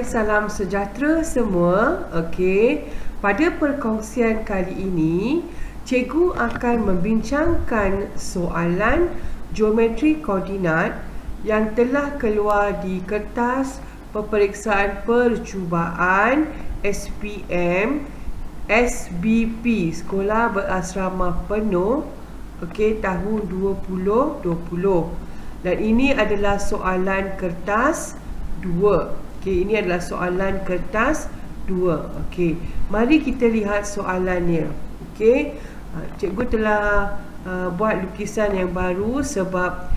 salam sejahtera semua. Okey, pada perkongsian kali ini, cikgu akan membincangkan soalan geometri koordinat yang telah keluar di kertas peperiksaan percubaan SPM SBP Sekolah Berasrama Penuh, okey, tahun 2020. Dan ini adalah soalan kertas 2. Okey, ini adalah soalan kertas 2. Okey, mari kita lihat soalannya. Okey, cikgu telah buat lukisan yang baru sebab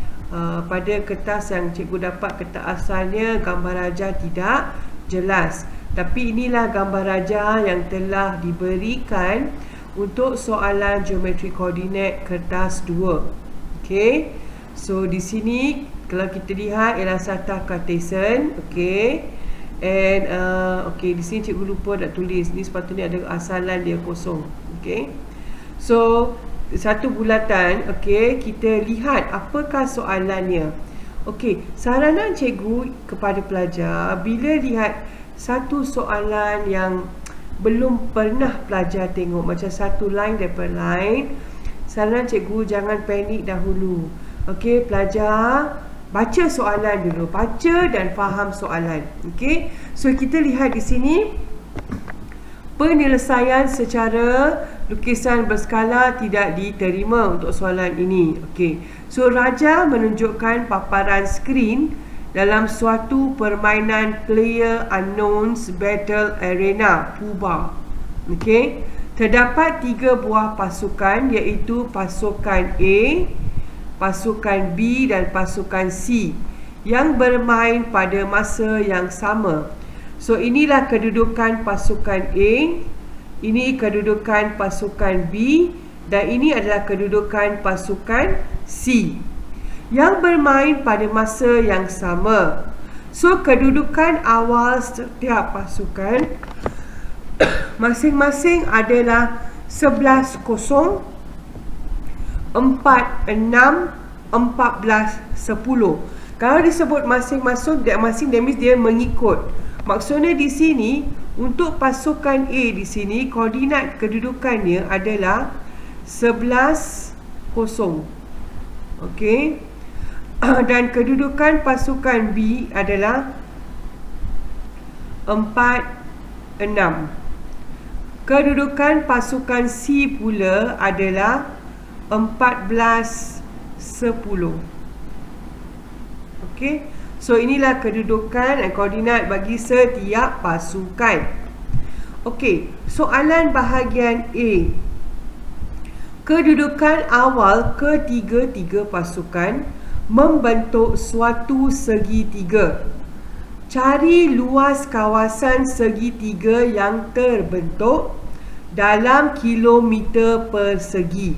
pada kertas yang cikgu dapat, kertas asalnya gambar raja tidak jelas. Tapi inilah gambar raja yang telah diberikan untuk soalan geometri koordinat kertas 2. Okey, so di sini kalau kita lihat ialah sata Cartesian. Okey, and okey, di sini cikgu lupa nak tulis. Ni sepatutnya ada asalan dia kosong. Okey, so satu bulatan. Okey, kita lihat apakah soalannya. Okey, saranan cikgu kepada pelajar, bila lihat satu soalan yang belum pernah pelajar tengok, macam satu line daripada line, saranan cikgu jangan panik dahulu. Okey, pelajar baca soalan dulu, baca dan faham soalan. Okey, so kita lihat di sini penyelesaian secara lukisan berskala tidak diterima untuk soalan ini. Okey, so raja menunjukkan paparan skrin dalam suatu permainan Player Unknown's Battle Arena PUBA. Okey, terdapat 3 buah pasukan, iaitu pasukan A, pasukan B dan pasukan C yang bermain pada masa yang sama. So inilah kedudukan pasukan A, ini kedudukan pasukan B dan ini adalah kedudukan pasukan C yang bermain pada masa yang sama. So kedudukan awal setiap pasukan masing-masing adalah 11-0, 4-6, 14-10. Kalau disebut masing-masing, that means dia mengikut. Maksudnya di sini untuk pasukan A di sini koordinat kedudukannya adalah 11-0. Okey. Dan kedudukan pasukan B adalah 4-6. Kedudukan pasukan C pula adalah 14-10. Okey, so inilah kedudukan dan koordinat bagi setiap pasukan. Okey, soalan bahagian A. Kedudukan awal ketiga-tiga pasukan membentuk suatu segitiga. Cari luas kawasan segitiga yang terbentuk dalam kilometer persegi.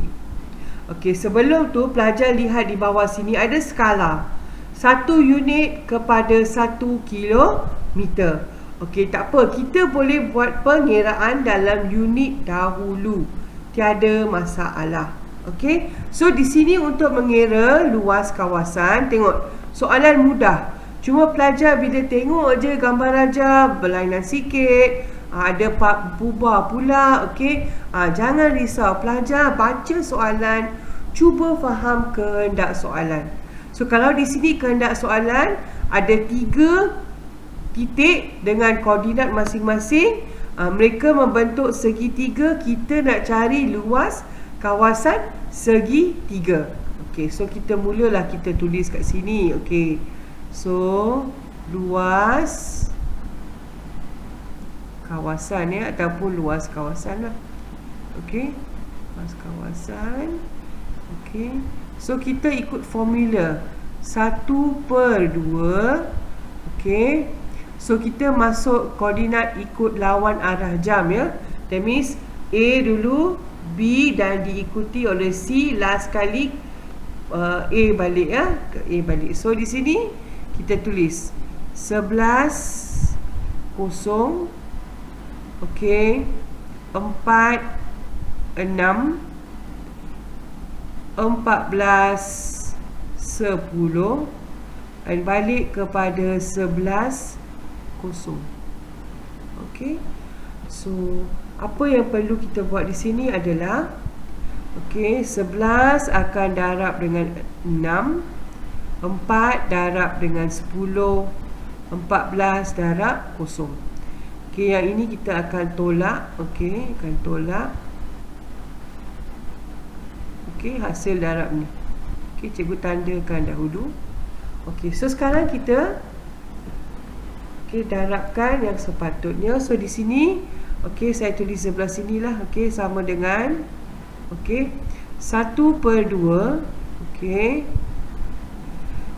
Okey, sebelum tu pelajar lihat di bawah sini ada skala 1 unit kepada 1 kilometer. Okey, tak apa, kita boleh buat pengiraan dalam unit dahulu, tiada masalah. Okey, so di sini untuk mengira luas kawasan, tengok soalan mudah. Cuma pelajar bila tengok je gambar raja berlainan sikit, ada PUBA pula. Okey, jangan risau, pelajar baca soalan, cuba faham kehendak soalan. So kalau di sini kehendak soalan ada 3 titik dengan koordinat masing-masing, mereka membentuk segitiga. Kita nak cari luas kawasan segitiga. Okey, so kita mulalah, kita tulis kat sini. Okey, so luas kawasan ataupun luas kawasan lah. Okey, luas kawasan. Okey, so kita ikut formula 1/2. Okey, so kita masuk koordinat ikut lawan arah jam ya. That means A dulu, B dan diikuti oleh C, last kali A balik ya, ke A balik. So di sini kita tulis 11-0. Okey, 4-6, 14-10 dan balik kepada 11-0. Okey. So apa yang perlu kita buat di sini adalah okey, 11 akan darab dengan 6, 4 darab dengan 10, 14 darab kosong. Okey, yang ini kita akan tolak. Okey, akan tolak. Okey, hasil darab ni. Okey, cikgu tandakan dahulu. Okey, so sekarang kita darabkan yang sepatutnya. So di sini, okey, saya tulis sebelah sinilah. Okey, sama dengan 1/2. Okey,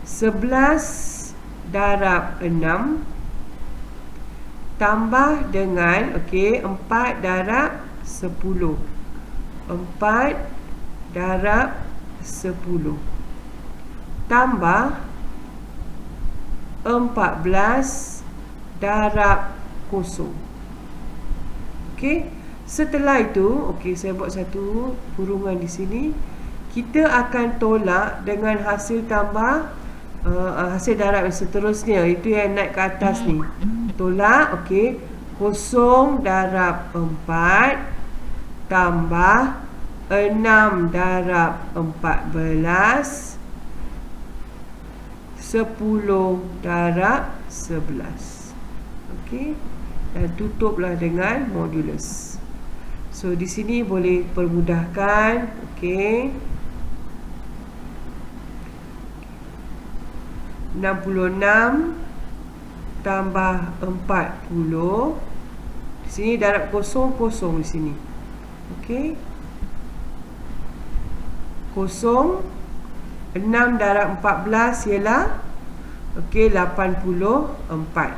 11 darab 6 tambah dengan 4 darab 10. 4 darab 10 tambah 14 darab kosong. Okey, setelah itu saya buat satu kurungan di sini. Kita akan tolak dengan hasil tambah hasil darab yang seterusnya, itu yang naik ke atas ni. Tolak, kosong darab 4 tambah 6 darab 14, 10 darab 11. Okey, dan tutuplah dengan modulus. So di sini boleh permudahkan. Okey, 66 tambah 40. Di sini darab kosong di sini. Okey, kosong. 6 darab 14 ialah 84.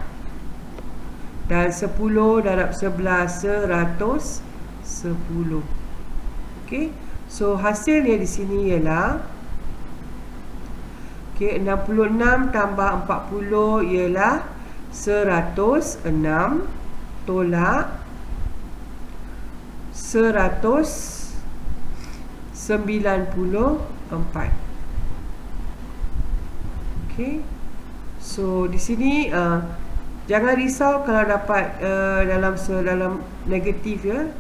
Dan 10 darab 11 110. Okey, so hasilnya di sini ialah 66 tambah 40 ialah 106 tolak 194. Okey, so di sini jangan risau kalau dapat dalam negatif ya.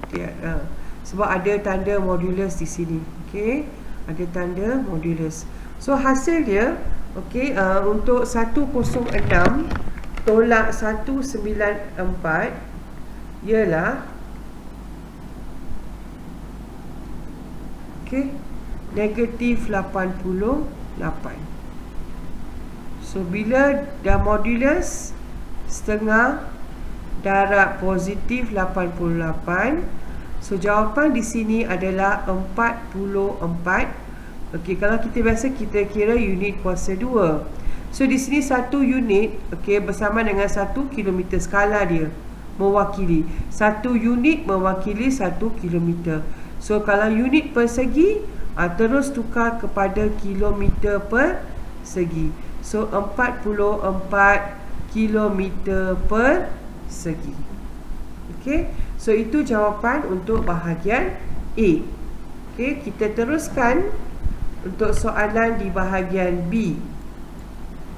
Sebab ada tanda modulus di sini. Okey, ada tanda modulus. So hasil dia untuk 106 tolak 194 ialah negatif 88. So bila dah modulus setengah darab positif 88, so jawapan di sini adalah 44. Okey, kalau kita biasa kita kira unit kuasa 2. So di sini 1 unit bersama dengan 1 kilometer, skala dia mewakili 1 unit mewakili 1 kilometer. So kalau unit persegi terus tukar kepada kilometer persegi. So 44 kilometer persegi. Okey, so itu jawapan untuk bahagian A. Okey, kita teruskan untuk soalan di bahagian B.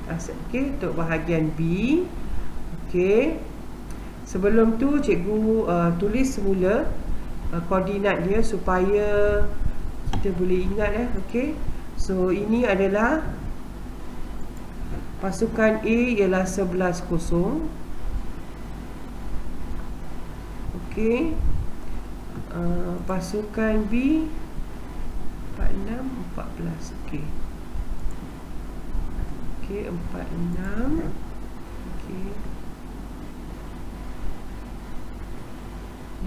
Okey, untuk bahagian B. Okey, sebelum tu cikgu tulis semula koordinat dia supaya kita boleh ingat ya. Okey, so ini adalah pasukan A ialah 11 kosong. Okey, pasukan B 46 14. Okey, 46. Okey,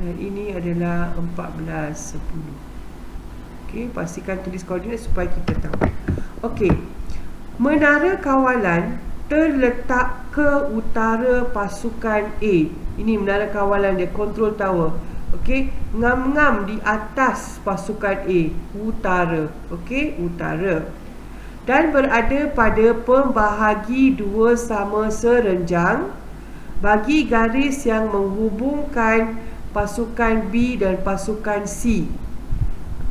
dan ini adalah 14 10. Okey, pastikan tulis koordinat supaya kita tahu. Okey, menara kawalan terletak ke utara pasukan A. Ini menara kawalan dia, control tower. Okey, ngam-ngam di atas pasukan A, utara. Okey, utara. Dan berada pada pembahagi 2 sama serenjang bagi garis yang menghubungkan pasukan B dan pasukan C.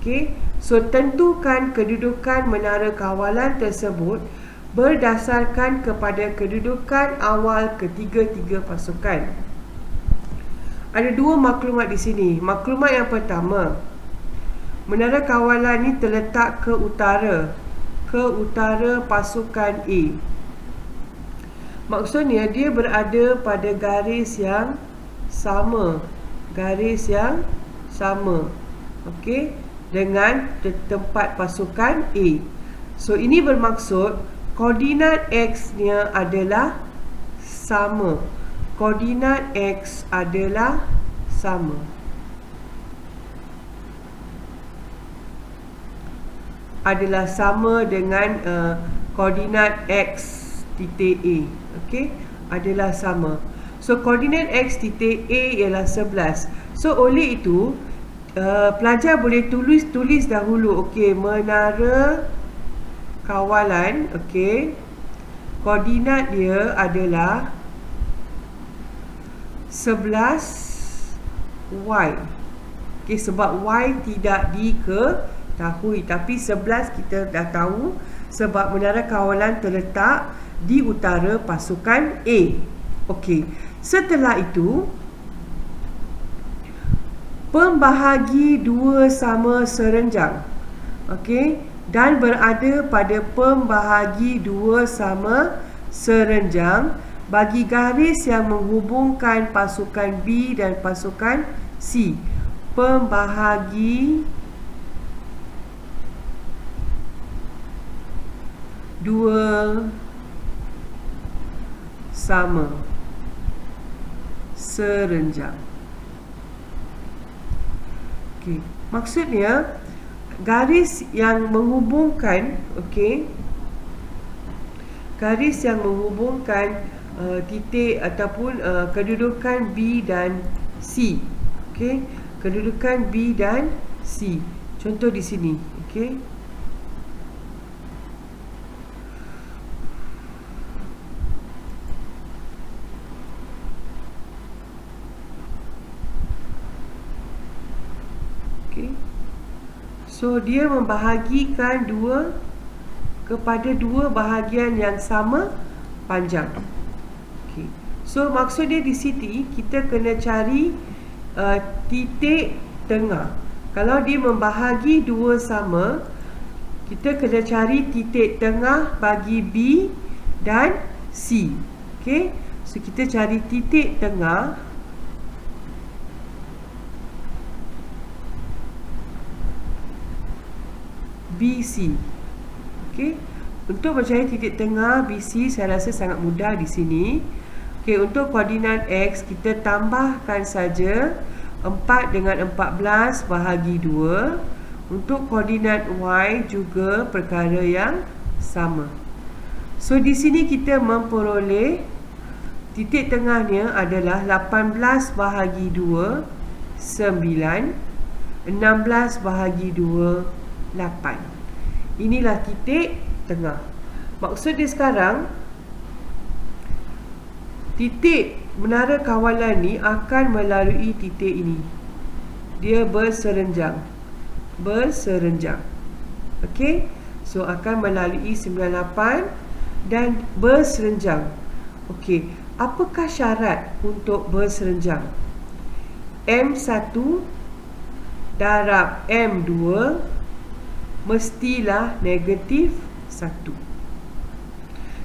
Okey, so tentukan kedudukan menara kawalan tersebut berdasarkan kepada kedudukan awal ketiga-tiga pasukan. ada dua maklumat di sini. Maklumat yang pertama, menara kawalan ni terletak ke utara pasukan A. Maksudnya dia berada pada garis yang sama, okey, dengan tempat pasukan A. So ini bermaksud koordinat X-nya adalah sama. Koordinat X adalah sama. Adalah sama dengan koordinat X titik A. Okey, adalah sama. So koordinat X titik A ialah 11. So oleh itu pelajar boleh tulis dahulu. Okey, menara kawalan, okey, koordinat dia adalah 11 Y. Okey, sebab Y tidak diketahui, tapi 11 kita dah tahu sebab menara kawalan terletak di utara pasukan A. Okey, setelah itu pembahagi dua sama serenjang, okey, dan berada pada pembahagi dua sama serenjang bagi garis yang menghubungkan pasukan B dan pasukan C. Pembahagi dua sama serenjang. Okey, maksudnya garis yang menghubungkan, okey, garis yang menghubungkan titik ataupun kedudukan B dan C. Okey, kedudukan B dan C. Contoh di sini, okey. So dia membahagikan kepada dua bahagian yang sama panjang. Okay. So maksud dia di sini kita kena cari titik tengah. Kalau dia membahagi dua sama, kita kena cari titik tengah bagi B dan C. Okay. So kita cari titik tengah BC. Okey, untuk mencari titik tengah BC saya rasa sangat mudah di sini. Okey, untuk koordinat X kita tambahkan saja 4 dengan 14 bahagi 2. Untuk koordinat Y juga perkara yang sama. So di sini kita memperoleh titik tengahnya adalah 18 bahagi 2 9, 16 bahagi 2 8. Inilah titik tengah. Maksud dia sekarang titik menara kawalan ni akan melalui titik ini. Dia berserenjang. Okey. So akan melalui 98 dan berserenjang. Okey, apakah syarat untuk berserenjang? M1 darab M2 mestilah negatif 1.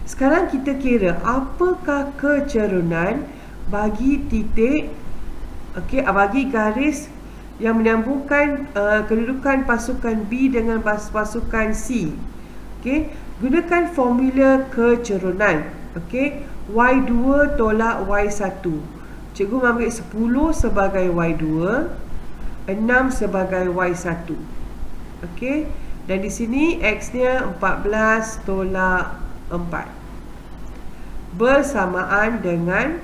Sekarang kita kira apakah kecerunan bagi titik, okey, bagi garis yang menyambungkan kedudukan pasukan B dengan pasukan C. Okey, gunakan formula kecerunan. Okey, Y2 tolak Y1. Cikgu mengambil 10 sebagai Y2, 6 sebagai Y1. Okey, dan di sini X-nya 14 tolak 4 bersamaan dengan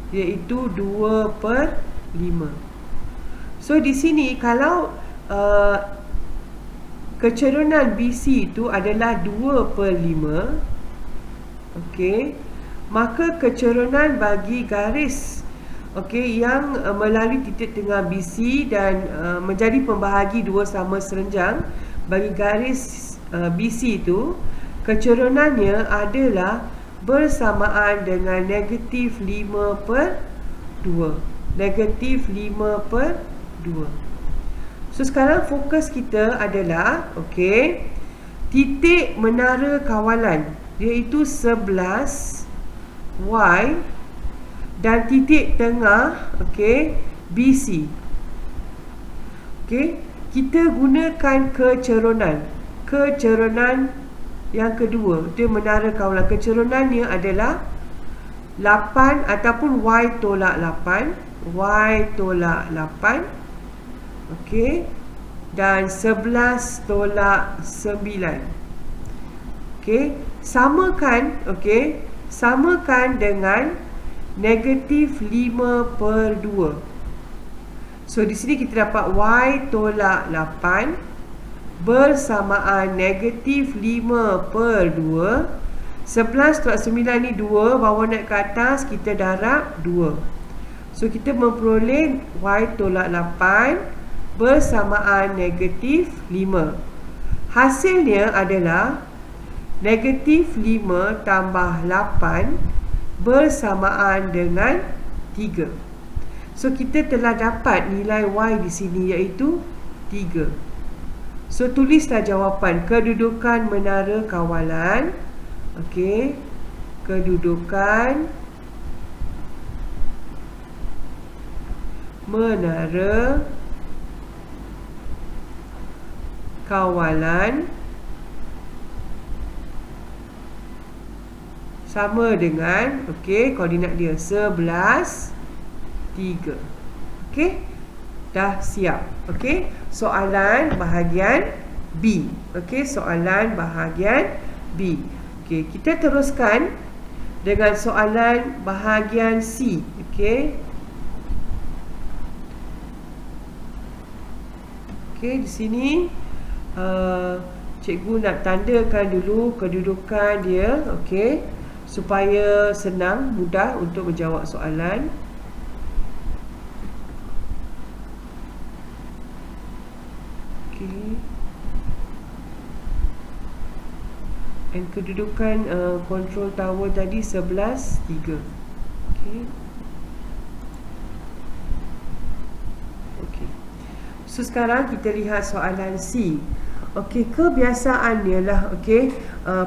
iaitu 2/5. So di sini kalau kecerunan BC itu adalah 2/5, okey, maka kecerunan bagi garis, okey, yang melalui titik tengah BC dan menjadi pembahagi dua sama serenjang bagi garis BC itu, kecerunannya adalah bersamaan dengan negatif 5/2. Negatif 5/2. So sekarang fokus kita adalah titik menara kawalan, iaitu 11 Y, dan titik tengah BC. Kita gunakan kecerunan yang kedua, dia menara kawalan. Keceronannya adalah 8 ataupun Y tolak 8, Y tolak 8, dan 11 tolak 9. Samakan dengan negatif 5/2. So di sini kita dapat Y tolak 8 bersamaan negatif 5/2. 11 tolak 9 ni 2, bawa naik ke atas, kita darab 2. So kita memperoleh Y tolak 8 bersamaan negatif 5. Hasilnya adalah negatif 5 tambah 8 bersamaan dengan 3. So kita telah dapat nilai Y di sini, iaitu 3. So tulislah jawapan. Kedudukan menara kawalan. Kedudukan menara kawalan sama dengan koordinat dia 11, 3. Dah siap. Soalan bahagian B. Soalan bahagian B. Kita teruskan dengan soalan bahagian C. Di sini cikgu nak tandakan dulu kedudukan dia, supaya senang, mudah untuk menjawab soalan. Dan kedudukan control tower tadi 11, 3. So sekarang kita lihat soalan C. Kebiasaannya lah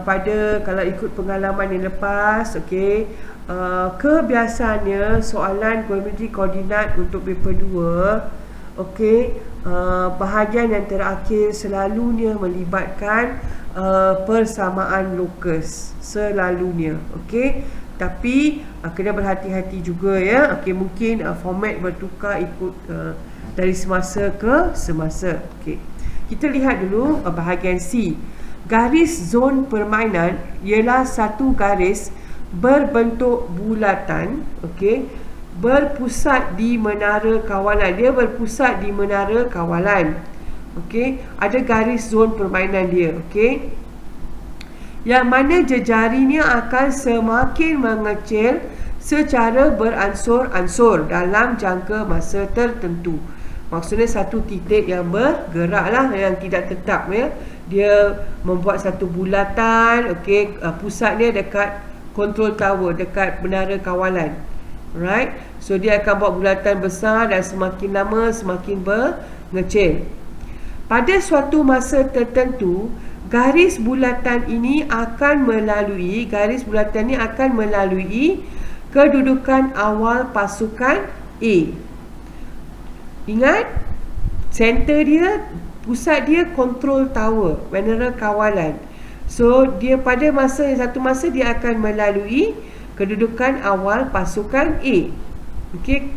pada kalau ikut pengalaman yang lepas, kebiasaannya soalan geometri koordinat untuk paper 2, bahagian yang terakhir selalunya melibatkan persamaan lokus, selalunya. Tapi kena berhati-hati juga, ya. Mungkin format bertukar ikut dari semasa ke semasa. Kita lihat dulu bahagian C. Garis zon permainan ialah satu garis berbentuk bulatan, berpusat di menara kawalan. Dia berpusat di menara kawalan. Ada garis zon permainan dia. Yang mana jejarinya akan semakin mengecil secara beransur-ansur dalam jangka masa tertentu. Maksudnya satu titik yang bergerak lah, yang tidak tetap, ya. Dia membuat satu bulatan, pusatnya dekat control tower, dekat menara kawalan. Right? So dia akan buat bulatan besar dan semakin lama semakin mengecil. Pada suatu masa tertentu, garis bulatan ini akan melalui kedudukan awal pasukan A. Ingat, center dia, pusat dia control tower, menara kawalan. So dia pada satu masa dia akan melalui kedudukan awal pasukan A.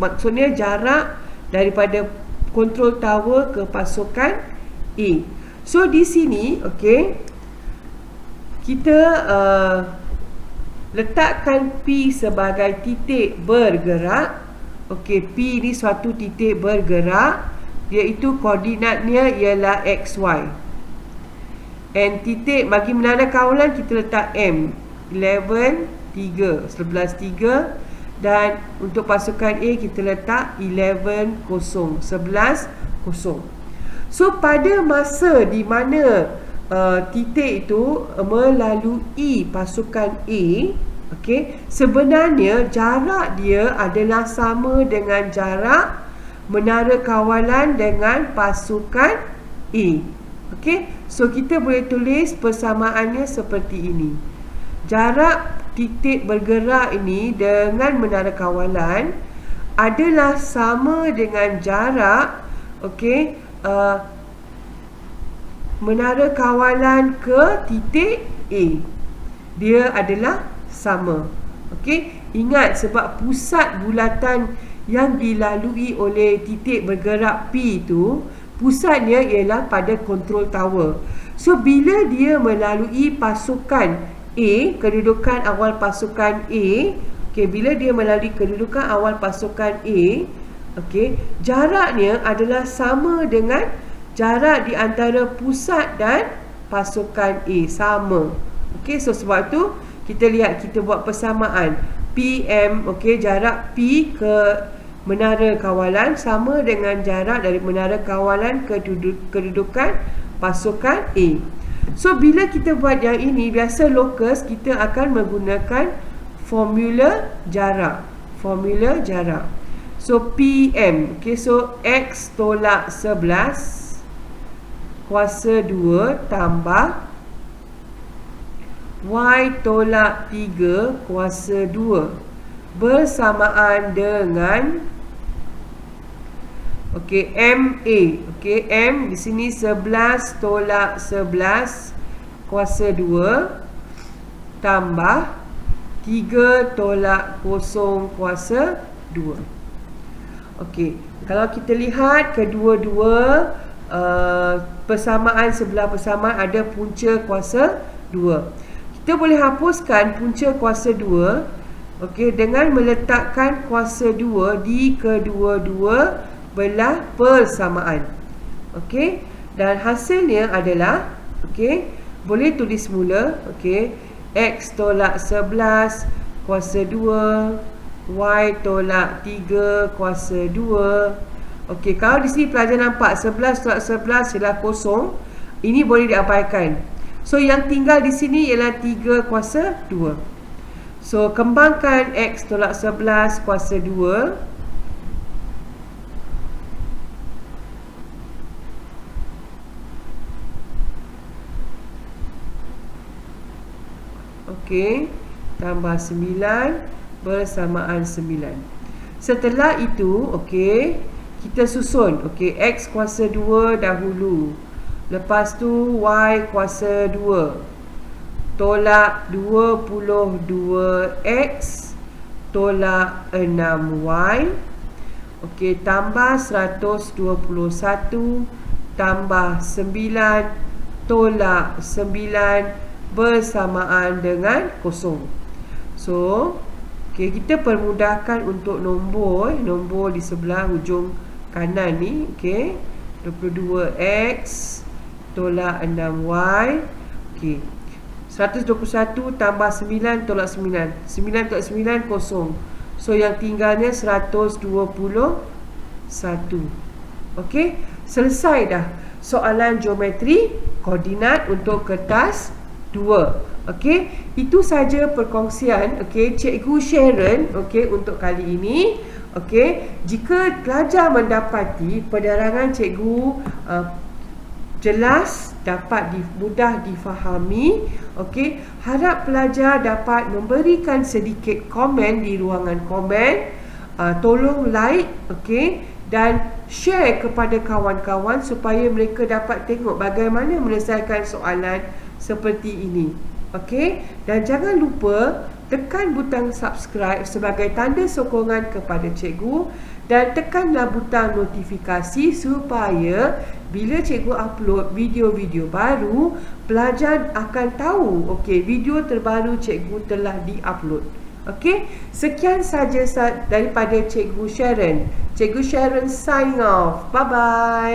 Maksudnya jarak daripada control tower ke pasukan A. So di sini, kita letakkan P sebagai titik bergerak. P ni suatu titik bergerak, iaitu koordinatnya ialah XY. And titik bagi menara kawalan kita letak M, 11, 3, 11, 3. Dan untuk pasukan A kita letak 11, 0, 11, 0. So pada masa di mana titik itu melalui pasukan A, Okey, sebenarnya jarak dia adalah sama dengan jarak menara kawalan dengan pasukan A. Okey, so kita boleh tulis persamaannya seperti ini. Jarak titik bergerak ini dengan menara kawalan adalah sama dengan jarak menara kawalan ke titik A. Dia adalah sama. Okey, ingat sebab pusat bulatan yang dilalui oleh titik bergerak P itu, pusatnya ialah pada control tower. So bila dia melalui pasukan A, kedudukan awal pasukan A, bila dia melalui kedudukan awal pasukan A, jaraknya adalah sama dengan jarak di antara pusat dan pasukan A, sama. So sebab tu kita lihat, kita buat persamaan PM, jarak P ke menara kawalan sama dengan jarak dari menara kawalan ke kedudukan pasukan A. So bila kita buat yang ini, biasa locus kita akan menggunakan formula jarak. So PM, so X tolak 11 kuasa 2 tambah Y tolak 3 kuasa 2 bersamaan dengan MA. M di sini 11 tolak 11 kuasa 2 tambah 3 tolak 0 kuasa 2. Kalau kita lihat kedua-dua persamaan, sebelah persamaan ada punca kuasa 2. Kita boleh hapuskan punca kuasa 2 dengan meletakkan kuasa 2 di kedua-dua belah persamaan. Dan hasilnya adalah boleh tulis mula X tolak 11 kuasa 2 Y tolak 3 kuasa 2. Kalau di sini pelajar nampak 11 tolak 11 ialah kosong, ini boleh diabaikan. So yang tinggal di sini ialah 3 kuasa 2. So kembangkan X tolak 11 kuasa 2. Tambah 9 bersamaan 9. Setelah itu kita susun X kuasa 2 dahulu. Lepas tu Y kuasa 2 tolak 22X tolak 6Y tambah 121 tambah 9 tolak 9 bersamaan dengan 0. So kita permudahkan untuk nombor di sebelah hujung kanan ni. 22X tolak 6Y 121 tambah 9 tolak 9 tolak 9 kosong. So yang tinggalnya 121. Selesai dah soalan geometri koordinat untuk kertas 2. Itu saja perkongsian Cikgu Sharon untuk kali ini. Jika pelajar mendapati penerangan cikgu jelas, dapat mudah difahami, harap pelajar dapat memberikan sedikit komen di ruangan komen. Tolong like dan share kepada kawan-kawan supaya mereka dapat tengok bagaimana menyelesaikan soalan seperti ini. Dan jangan lupa tekan butang subscribe sebagai tanda sokongan kepada cikgu dan tekanlah butang notifikasi supaya bila cikgu upload video-video baru, pelajar akan tahu video terbaru cikgu telah diupload. Sekian saja daripada Cikgu Sharon. Cikgu Sharon sign off. Bye bye.